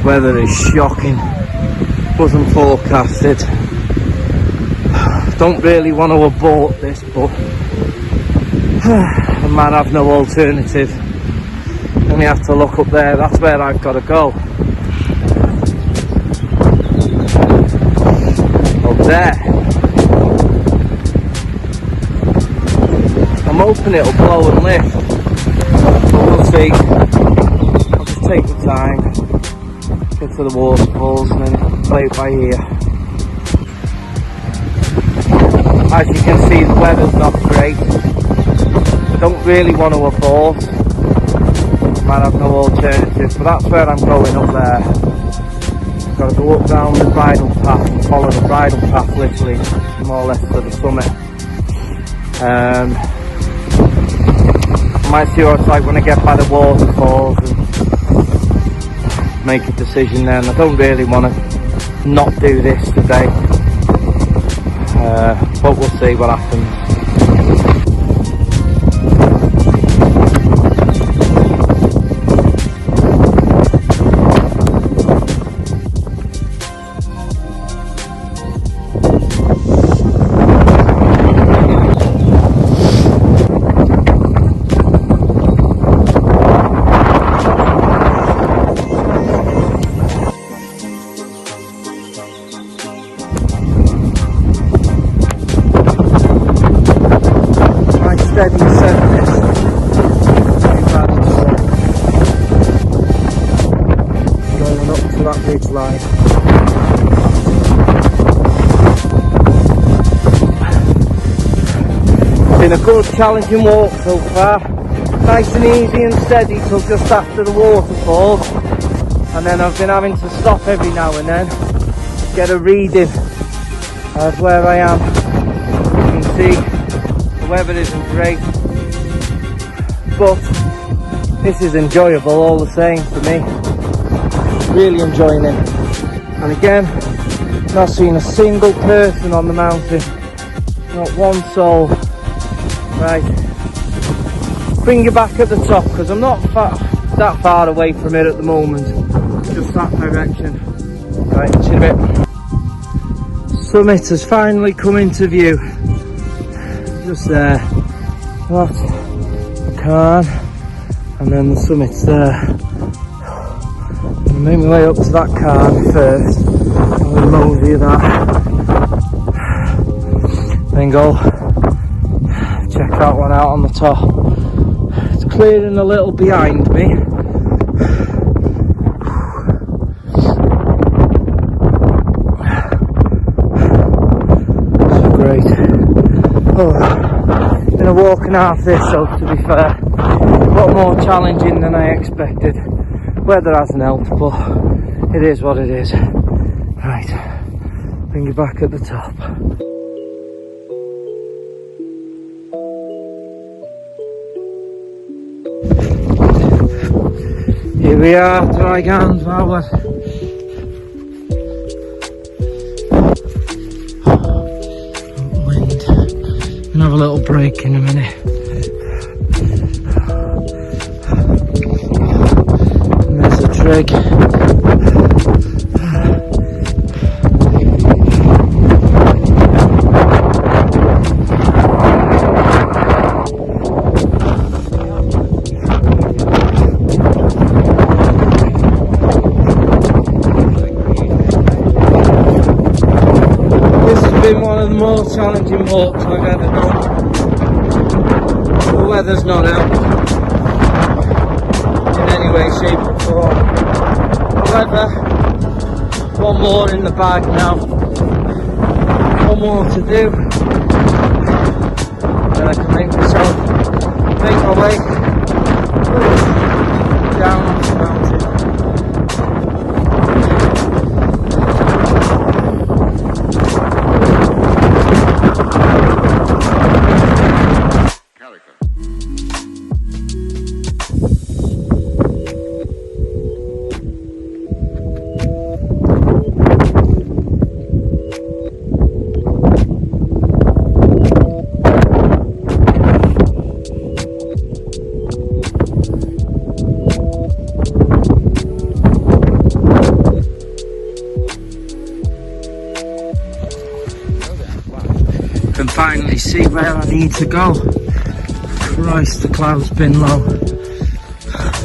weather is shocking. Wasn't forecasted. Don't really want to abort this, but I might have no alternative. Only have to look up there. That's where I've got to go. Up there. I'm hoping it'll blow and lift, but we'll see. I'll just take the time, get to the waterfalls and then play it by ear. As you can see, the weather's not great. I don't really want to abort. Might have no alternative, but that's where I'm going up there. Got to go up down the bridle path and follow the bridle path literally more or less to the summit. Might see what it's like when I get by the waterfalls and make a decision then. I don't really want to not do this today, but we'll see what happens. Steady surface. Going up to that ridge line. Been a good challenging walk so far. Nice and easy and steady till just after the waterfall. And then I've been having to stop every now and then, get a reading of where I am. You can see the weather isn't great, but this is enjoyable all the same for me. Really enjoying it. And again, not seeing a single person on the mountain, not one soul. Right, bring you back at the top because I'm not that far away from it at the moment, just that direction. Right, see you in a bit. Summit has finally come into view. Just there, that, the cairn, and then the summit's there. I'm going to make my way up to that cairn first, and we'll mosey that. Then go check that one out on the top. It's clearing a little behind me. So great. Oh, been a walk and a half this, so to be fair, a lot more challenging than I expected. Weather hasn't helped, but it is what it is. Right, bring you back at the top. Here we are, Drygans Valley. Have a little break in a minute. And there's a trig. This has been one of the more challenging walks I've ever done. The weather's not out in any way, shape or form. However, one more in the bag now. One more to do. Then I can make my way down the mountain. then finally see where I need to go. Christ, the cloud's been low.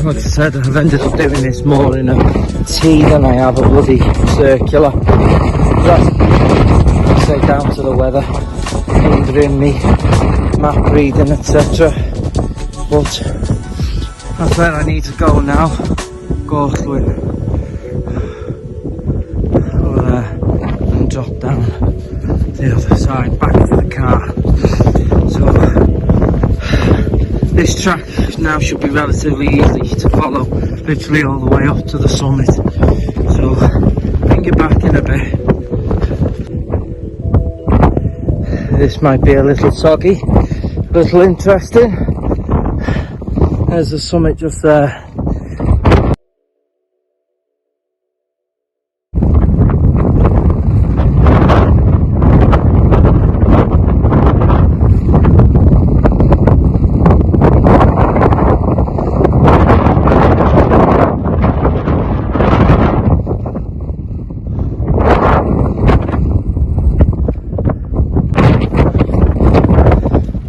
Like I said, I've ended up doing this more in a T than I have a bloody circular. That's, say, down to the weather, hindering me, map reading, etc. But that's where I need to go now. Gorthwin. Over there, and drop down the other side, back to the car. So this track now should be relatively easy to follow, literally all the way up to the summit. So bring it back in a bit. This might be a little soggy, a little interesting. There's the summit just there.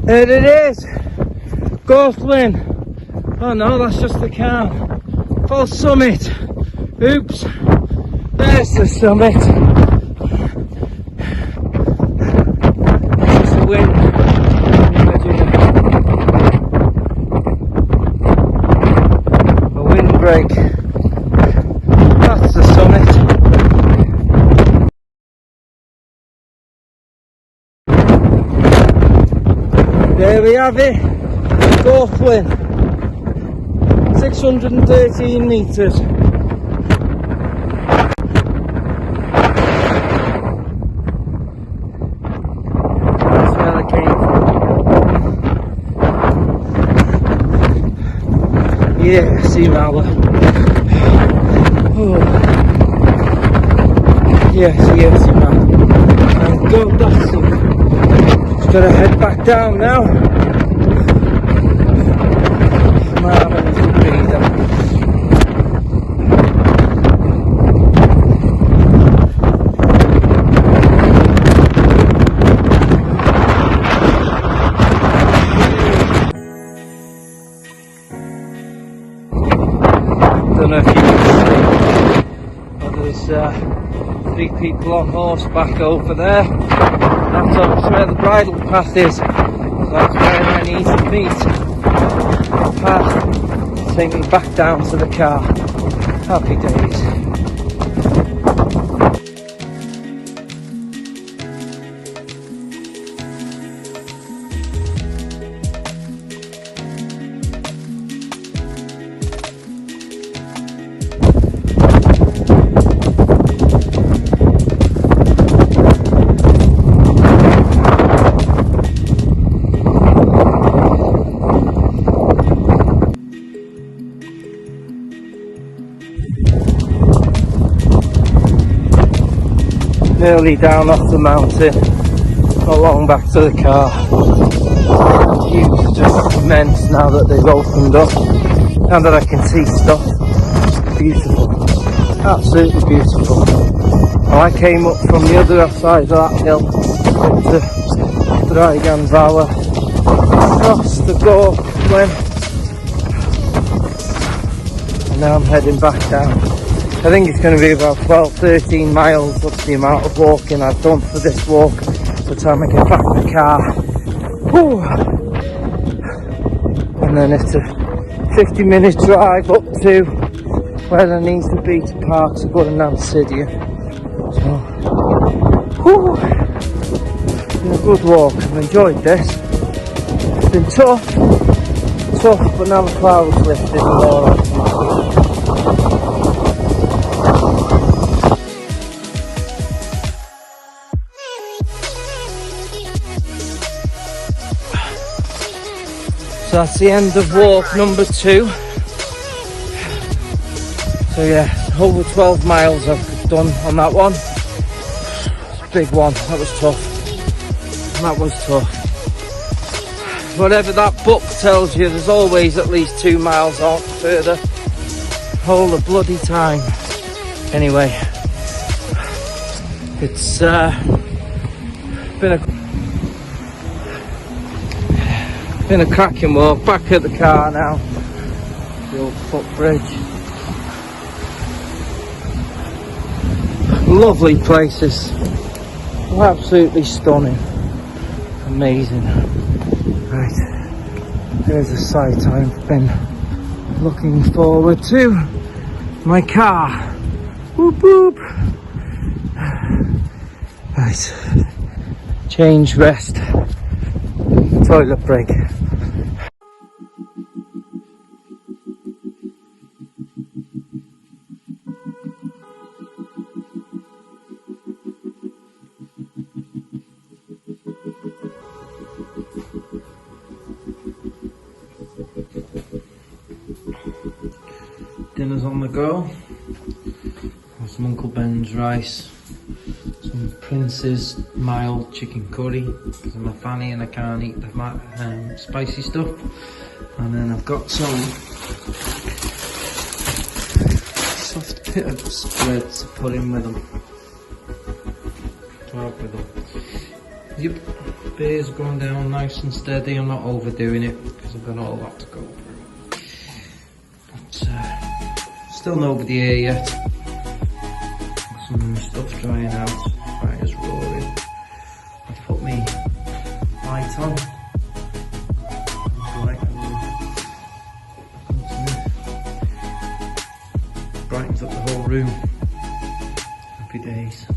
There it is, Gorthwin. Oh no, that's just the car. False summit. Oops. There's the summit. That's the wind. A windbreak. That's the summit. There we have it, Gorthwin, 613 metres. That's where I came from. Yeah, see Mala. Oh. Yes, Mala. Thank God that's it. Gotta head back down now. Might have a little breather. Don't know if you can see, but there's 3 people on horseback over there. That's where the bridle path is. So that's where I need to meet. The path take me back down to the car. Happy days. Nearly down off the mountain, not long back to the car. The view is just immense now that they've opened up, now that I can see stuff. Beautiful, absolutely beautiful. Well, I came up from the other side of that hill up to Dreiganzawa, across the Gorthwin, and now I'm heading back down. I think it's going to be about 12-13 miles. That's the amount of walking I've done for this walk. By the time I get back to the car. Whew. And then it's a 50-minute drive up to where there needs to be to park to go to Namsidia. So, whew. It's been a good walk. I've enjoyed this. It's been tough, but now the clouds lifted and more automatic. So that's the end of walk number 2. So yeah, over 12 miles I've done on that one. Big one, that was tough. That was tough. Whatever that book tells you, there's always at least 2 miles on further. All the bloody time. Anyway, it's been a been a cracking walk. Back at the car now. The old footbridge. Lovely places. Absolutely stunning. Amazing. Right. There's a site I've been looking forward to. My car. Whoop whoop. Right. Change, rest. Toilet break. Dinner's on the go. Got some Uncle Ben's rice, some Prince's mild chicken curry because I'm a fanny and I can't eat the spicy stuff. And then I've got some soft bit of spread to put in with them. To have with them. Yep, beer's going down nice and steady. I'm not overdoing it because I've got all that to go through. But still nobody here yet. Got some of my stuff drying out. Fire's roaring. I've put my light on. Brightens up the whole room. Happy days.